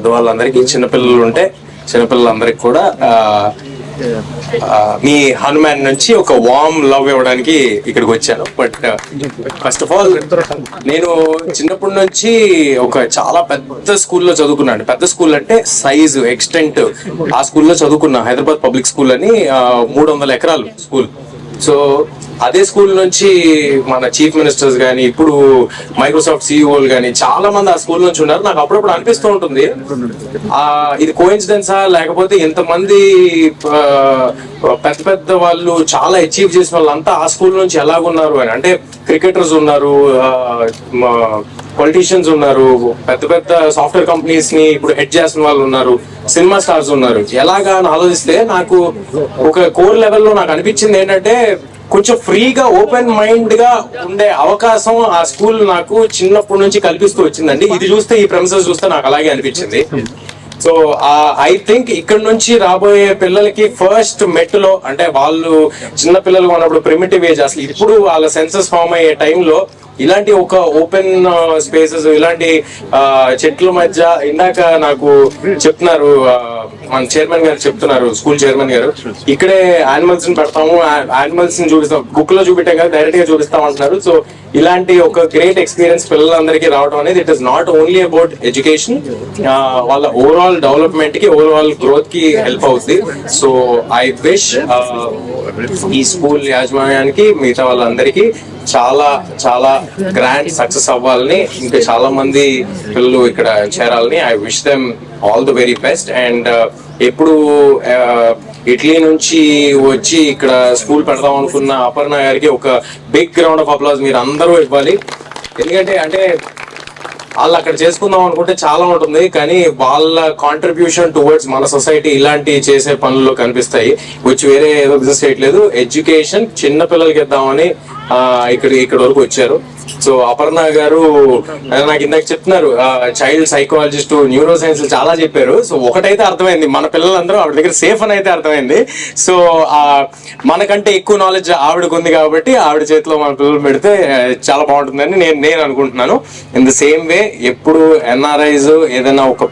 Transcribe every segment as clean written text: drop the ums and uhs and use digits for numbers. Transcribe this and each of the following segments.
పెద్దవాళ్ళందరికీ, చిన్నపిల్లలు ఉంటే చిన్నపిల్లలందరికీ కూడా మీ హనుమాన్ నుంచి ఒక వార్మ్ లవ్ ఇవ్వడానికి ఇక్కడికి వచ్చాను. బట్ ఫస్ట్ ఆఫ్ ఆల్ నేను చిన్నప్పటి నుంచి ఒక చాలా పెద్ద స్కూల్లో చదువుకున్నాను. పెద్ద స్కూల్ అంటే సైజు ఎక్స్టెంట్, ఆ స్కూల్లో చదువుకున్నా. హైదరాబాద్ పబ్లిక్ స్కూల్ అని 300 ఎకరాలు స్కూల్. సో అదే స్కూల్ నుంచి మన చీఫ్ మినిస్టర్స్ కానీ, ఇప్పుడు మైక్రోసాఫ్ట్ సిఇఓలు కానీ చాలా మంది ఆ స్కూల్ నుంచి ఉన్నారు. నాకు అప్పుడప్పుడు అనిపిస్తూ ఉంటుంది, ఇది కోఇన్సిడెన్సా లేకపోతే ఇంతమంది పెద్ద పెద్ద వాళ్ళు చాలా అచీవ్ చేసిన వాళ్ళంతా ఆ స్కూల్ నుంచి ఎలాగున్నారు అని. అంటే క్రికెటర్స్ ఉన్నారు, పొలిటీషియన్స్ ఉన్నారు, పెద్ద పెద్ద సాఫ్ట్వేర్ కంపెనీస్ ని ఇప్పుడు హెడ్ చేసిన వాళ్ళు ఉన్నారు, సినిమా స్టార్స్ ఉన్నారు. ఎలాగా అని ఆలోచిస్తే నాకు ఒక కోర్ లెవెల్లో నాకు అనిపించింది ఏంటంటే, కొంచెం ఫ్రీగా ఓపెన్ మైండ్ గా ఉండే అవకాశం ఆ స్కూల్ నాకు చిన్నప్పటి నుంచి కల్పిస్తూ వచ్చిందండి. ఇది చూస్తే, ఈ ప్రెమిసెస్ చూస్తే నాకు అలాగే అనిపించింది. సో ఐ థింక్ ఇక్కడ నుంచి రాబోయే పిల్లలకి ఫస్ట్ మెట్టులో, అంటే వాళ్ళు చిన్న పిల్లలు ఉన్నప్పుడు ప్రిమిటివ్ ఏజ్, అసలు ఇప్పుడు వాళ్ళ సెన్సెస్ ఫామ్ అయ్యే టైంలో ఇలాంటి ఒక ఓపెన్ స్పేసెస్, ఇలాంటి చెట్ల మధ్య, ఇందాక నాకు చెప్తున్నారు మన చైర్మన్ గారు చెప్తున్నారు, స్కూల్ చైర్మన్ గారు, ఇక్కడే యానిమల్స్ ని పెడతాము, యానిమల్స్ ని చూపిస్తాం, బుక్ లో చూపించాం కదా, డైరెక్ట్ గా చూపిస్తాం అంటున్నారు. సో ఇలాంటి ఒక గ్రేట్ ఎక్స్పీరియన్స్ పిల్లలందరికీ రావడం అనేది, it is not only about education, వాళ్ళ ఓవరాల్ డెవలప్మెంట్ కి, ఓవరాల్ గ్రోత్ కి హెల్ప్ అవుతుంది. సో ఐ విష్ ఈ స్కూల్ యాజమాన్యానికి, మిగతా వాళ్ళందరికీ చాలా చాలా గ్రాండ్ సక్సెస్ అవ్వాలని, ఇంకా చాలా మంది పిల్లలు ఇక్కడ చేరాలని. I wish them all the very best. And ఎప్పుడు ఇటలీ నుంచి వచ్చి ఇక్కడ స్కూల్ పెడదాం అనుకున్న అపర్ణ గారికి ఒక బిగ్ రౌండ్ ఆఫ్ అప్లాజ్ మీరు అందరూ ఇవ్వాలి. ఎందుకంటే అంటే వాళ్ళు అక్కడ చేసుకుందాం అనుకుంటే చాలా ఉంటుంది, కానీ వాళ్ళ కాంట్రిబ్యూషన్ టువర్డ్స్ మన సొసైటీ ఇలాంటి చేసే పనుల్లో కనిపిస్తాయి. వచ్చి వేరే ఏదో బిజినెస్ చేయట్లేదు, ఎడ్యుకేషన్ చిన్న పిల్లలకి ఇద్దామని ఇక్కడ వరకు వచ్చారు. సో అపర్ణ గారు నాకు ఇందాక చెప్తున్నారు, చైల్డ్ సైకాలజిస్ట్, న్యూరో సైన్స్ చాలా చెప్పారు. సో ఒకటైతే అర్థమైంది, మన పిల్లలందరూ ఆవిడ దగ్గర సేఫ్ అని అయితే అర్థమైంది. సో మనకంటే ఎక్కువ నాలెడ్జ్ ఆవిడకు ఉంది కాబట్టి ఆవిడ చేతిలో మన పిల్లలు పెడితే చాలా బాగుంటుందని నేను అనుకుంటున్నాను. ఇన్ ద సేమ్ వే ఎప్పుడు ఎన్ఆర్ఐస్ ఏదైనా ఒక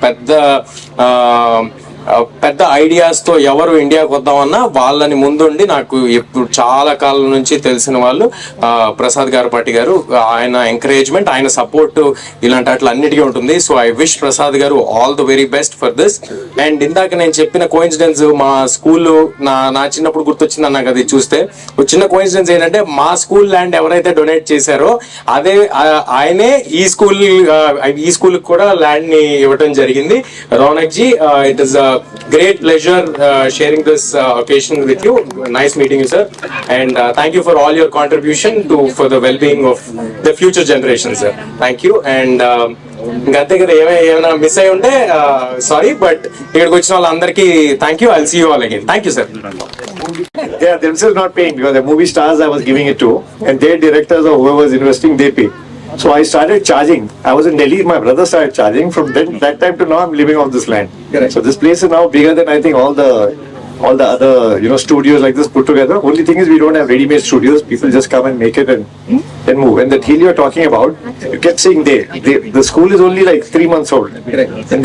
పెద్ద ఐడియాస్ తో ఎవరు ఇండియాకి వద్దామన్నా వాళ్ళని ముందుండి, నాకు ఎప్పుడు చాలా కాలం నుంచి తెలిసిన వాళ్ళు ప్రసాద్ గారపాటి గారు, ఆయన ఎంకరేజ్మెంట్, ఆయన సపోర్ట్ ఇలాంటి అట్లా అన్నిటికీ ఉంటుంది. సో ఐ విష్ ప్రసాద్ గారు all the very best for this. And ఇందాక నేను చెప్పిన కోఇన్సిడెన్స్, మా స్కూల్ నా చిన్నప్పుడు గుర్తొచ్చింది నాకు అది చూస్తే. ఒక చిన్న కోఇన్సిడెన్స్ ఏంటంటే, మా స్కూల్ ల్యాండ్ ఎవరైతే డొనేట్ చేశారో అదే ఆయనే ఈ స్కూల్ కూడా ల్యాండ్ ని ఇవ్వడం జరిగింది. Ronak ji, it is great pleasure sharing this occasion with you. Nice meeting you, sir, and thank you for all your contribution for the well-being of the future generations, sir. Thank you. And ఇంకంతే కదా, ఏమైనా miss అయి ఉంటే sorry, but ఇక్కడికి వచ్చిన వాళ్ళందరికీ thank you. I'll see you all again. Thank you, sir. They are themselves not paying, because the movie stars I was giving it to, and their directors or whoever was investing, they pay. So I started charging. I was in Delhi, my brother started charging. From that time to now, I'm living off this land. Correct. So this place is now bigger than I think all the other studios like this put together. Only thing is we don't have ready-made studios. People just come and make it and then move. And that hill you're talking about, you kept saying the school is only like 3 months old. Correct. And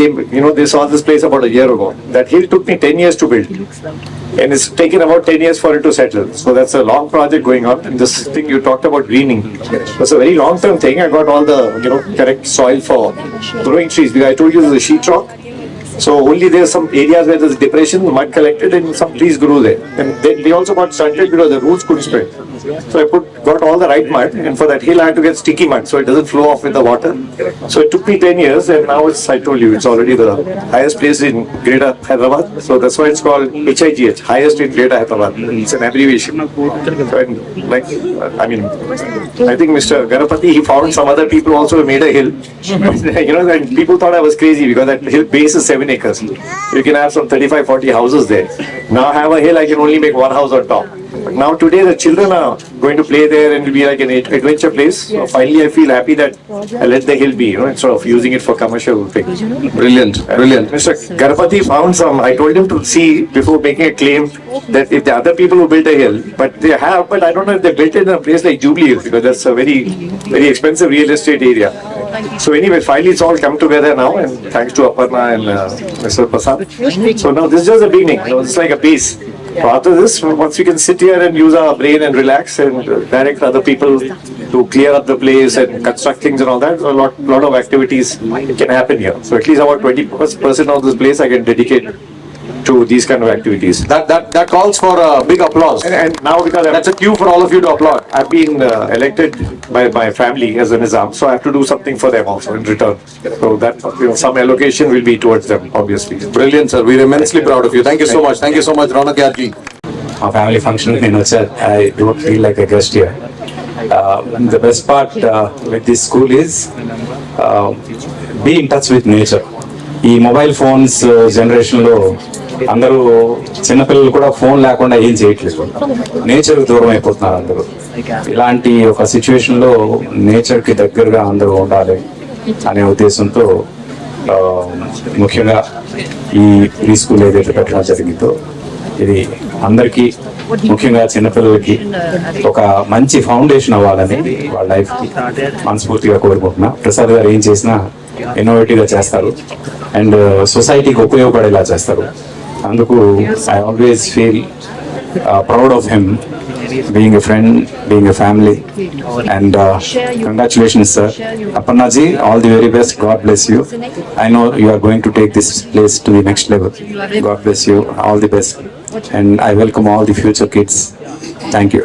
they saw this place about a year ago. That hill took me 10 years to build. And it's taken about 10 years for it to settle. So that's a long project going on. And this thing you talked about greening, it's a very long-term thing. I got all the correct soil for growing trees, because I told you there's a sheet rock. So only there's some areas where there's depression, mud collected, and some trees grew there. And then they also got stunted because the roots couldn't spread. So I got all the right mud, and for that hill I had to get sticky mud so it doesn't flow off with the water. So it took me 10 years, and now I told you, it's already the highest place in Greater Hyderabad. So that's why it's called HIGH, highest in Greater Hyderabad. It's an abbreviation. So, I think Mr. Ganapati, he found some other people also who made a hill. And people thought I was crazy because that hill base is 7 acres. You can have some 35-40 houses there. Now I have a hill, I can only make one house on top. But now today the children are going to play there and it'll be like an adventure place. So finally I feel happy that I let the hill be, instead of using it for commercial things. Brilliant, brilliant. Mr. Garapati found some, I told him to see before making a claim that if the other people who built a hill, but they have, but I don't know if they built it in a place like Jubilee Hills because that's a very, very expensive real estate area. So anyway, finally it's all come together now and thanks to Aparna and Mr. Prasad. So now this is just the beginning, it's like a base. So after this, once we can sit here and use our brain and relax and direct other people to clear up the place and construct things and all that, a lot of activities can happen here. So at least about 20% of this place I can dedicate to these kind of activities. That calls for a big applause. And now because That's a cue for all of you to applaud. I've been elected by my family as a Nizam, so I have to do something for them also in return. So that some allocation will be towards them, obviously. Brilliant, sir. We're immensely proud of you. Thank you so much. Thank you so much, Ronak Yarji. మా family function నేను వచ్చాను. I don't feel like a guest here. The best part with this school is be in touch with nature. ఈ mobile phones జనరేషన్లో అందరూ చిన్నపిల్లలు కూడా phone లేకుండా ఏం చేయట్లేదు. నేచర్ దూరం అయిపోతున్నారు అందరూ. ఇలాంటి ఒక సిచ్యువేషన్లో నేచర్కి దగ్గరగా అందరూ ఉండాలి అనే ఉద్దేశంతో ముఖ్యంగా ఈ ప్రీ స్కూల్ ఏదైతే పెట్టడం జరిగిందో ఇది అందరికీ ముఖ్యంగా చిన్నపిల్లలకి ఒక మంచి ఫౌండేషన్ అవ్వాలని వాళ్ళ లైఫ్కి మనస్ఫూర్తిగా కోరుకుంటున్నా. ప్రసాద్ గారు ఏం చేసినా ఇన్నోవేటివ్గా చేస్తారు అండ్ సొసైటీకి ఉపయోగపడేలా చేస్తారు. అందుకు I always feel proud of him, being a friend, being a family, and congratulations, sir. Aparna ji, all the very best. God bless you. I know you are going to take this place to the next level. God bless you. All the best, and I welcome all the future kids. Thank you.